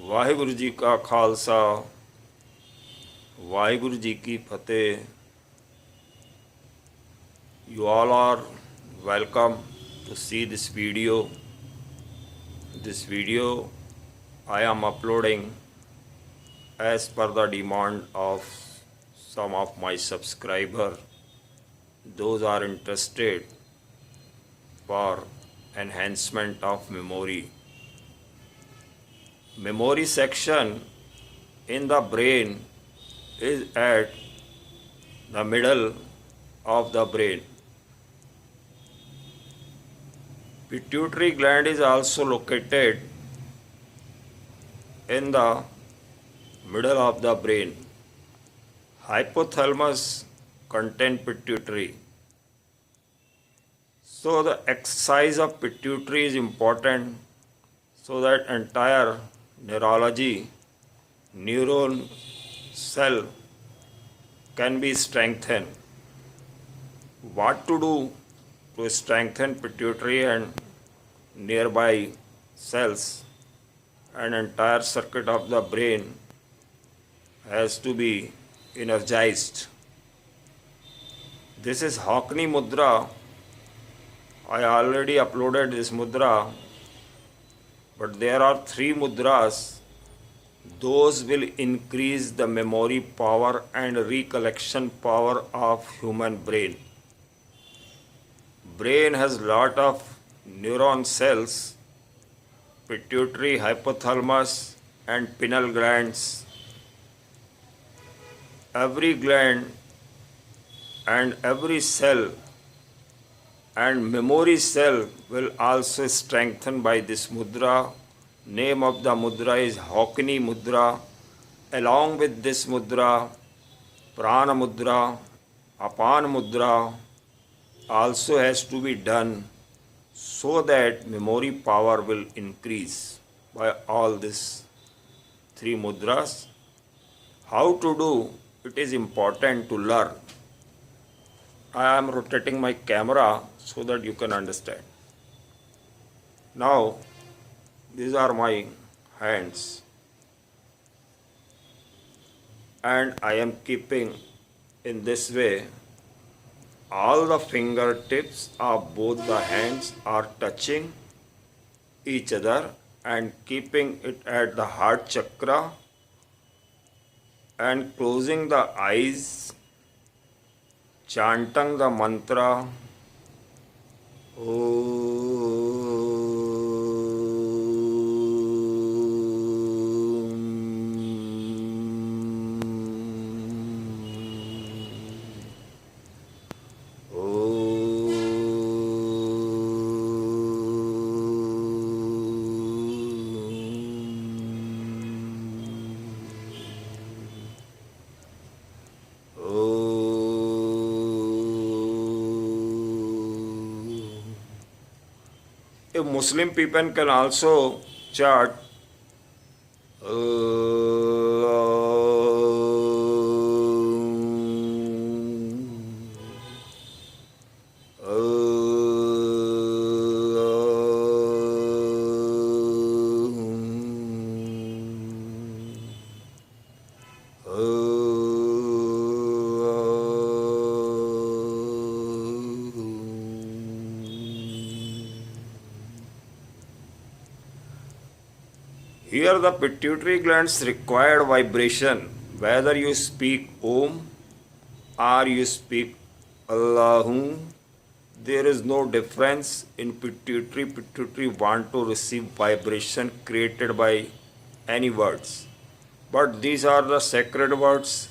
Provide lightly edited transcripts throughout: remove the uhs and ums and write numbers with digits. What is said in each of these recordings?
वाहिगुरु जी का खालसा वाहिगुरु जी की फतेह। You all are welcome to see this video. This video I am uploading as per the demand of some of my subscriber. Those are interested for enhancement of memory. Memory section in the brain is at the middle of the brain. Pituitary gland is also located in the middle of the brain. Hypothalamus contains pituitary. So the exercise of pituitary is important so that entire neurology, neuron cell can be strengthened. What to do to strengthen pituitary and nearby cells? An entire circuit of the brain has to be energized. This is Hockney Mudra. I already uploaded this mudra, but there are 3 mudras. Those will increase the memory power and recollection power of human brain. Brain has lot of neuron cells, pituitary, hypothalamus and pineal glands. Every gland and every cell and memory cell will also strengthen by this mudra. Name of the mudra is Hockney Mudra. Along with this mudra, Prana Mudra, Apan Mudra also has to be done so that memory power will increase by all these 3 mudras. How to do it is important to learn. I am rotating my camera so that you can understand. Now, these are my hands and I am keeping in this way. All the fingertips of both the hands are touching each other and keeping it at the heart chakra and closing the eyes, chanting the mantra If Muslim people can also chant here the pituitary glands required vibration, whether you speak Om or you speak Allahu, there is no difference in pituitary. Pituitary want to receive vibration created by any words. But these are the sacred words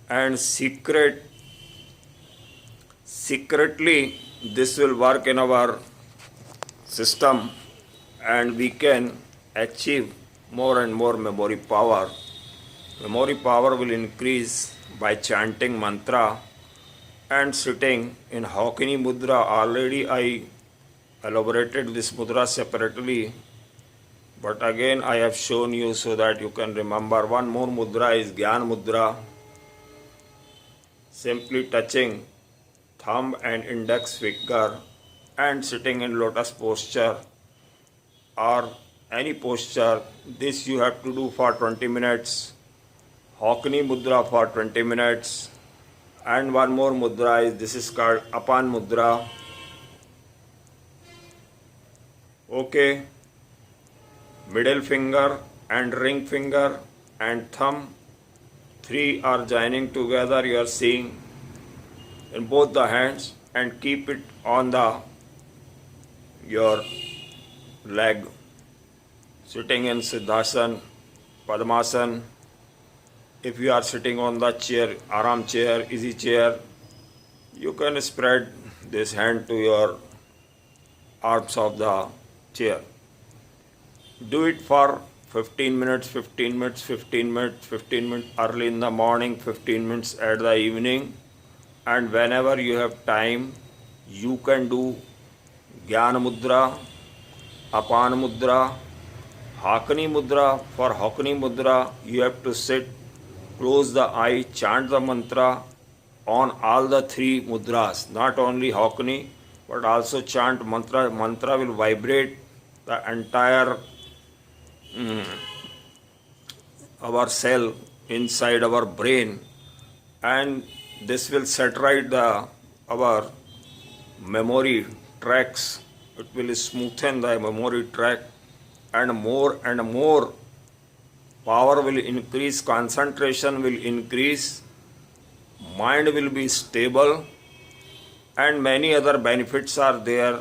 and secretly this will work in our system and we can achieve more and more memory power. Memory power will increase by chanting mantra and sitting in Hockney Mudra. Already I elaborated this mudra separately, but again I have shown you so that you can remember. One more mudra is Gyan Mudra. Simply touching thumb and index finger and sitting in lotus posture or any posture. This you have to do for 20 minutes. Hakni Mudra for 20 minutes. And one more mudra is, this is called Apan Mudra. Okay. Middle finger and ring finger and thumb, three are joining together, you are seeing in both the hands, and keep it on your leg, sitting in Siddhasana, Padmasana. If you are sitting on the chair, Aram chair, easy chair, you can spread this hand to your arms of the chair. Do it for 15 minutes, 15 minutes, 15 minutes, 15 minutes early in the morning, 15 minutes at the evening, and whenever you have time, you can do Jnana Mudra, Apan Mudra, Hakni Mudra. For Hakni Mudra, you have to sit, close the eye, chant the mantra on all the three mudras, not only Hakni, but also chant mantra. Mantra will vibrate the entire our cell inside our brain, and this will set right our memory tracks. It will smoothen the memory track, and more power will increase, concentration will increase, mind will be stable, and many other benefits are there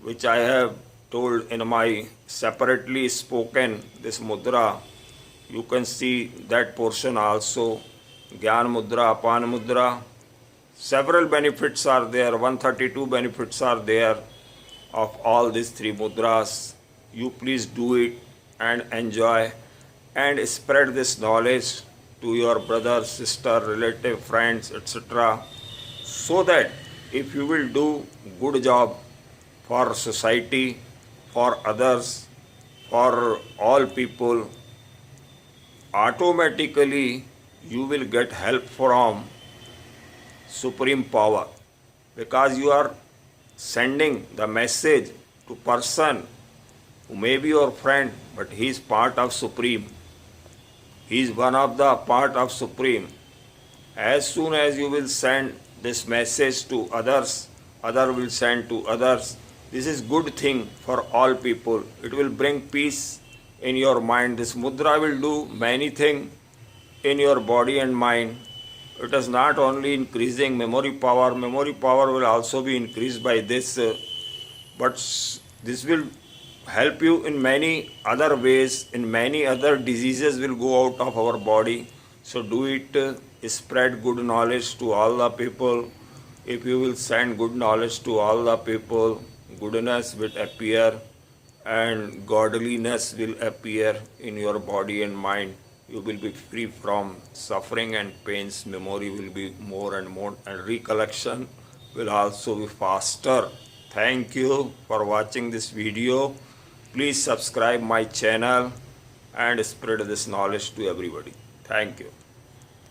which I have told in my separately spoken this mudra. You can see that portion also. Jnana Mudra, Apan Mudra. Several benefits are there. 132 benefits are there of all these three mudras. You please do it and enjoy and spread this knowledge to your brother, sister, relative, friends, etc. So that if you will do good job for society, for others, for all people, automatically you will get help from Supreme Power, because you are sending the message to person who may be your friend, but he is part of Supreme. He is one of the part of Supreme. As soon as you will send this message to others, other will send to others. This is good thing for all people. It will bring peace in your mind. This mudra will do many things in your body and mind. It is not only increasing memory power will also be increased by this, but this will help you in many other ways, in many other diseases will go out of our body. So do it, spread good knowledge to all the people. If you will send good knowledge to all the people, goodness will appear and godliness will appear in your body and mind. You will be free from suffering and pains. Memory will be more and more, and recollection will also be faster. Thank you for watching this video. Please subscribe my channel and spread this knowledge to everybody. Thank you.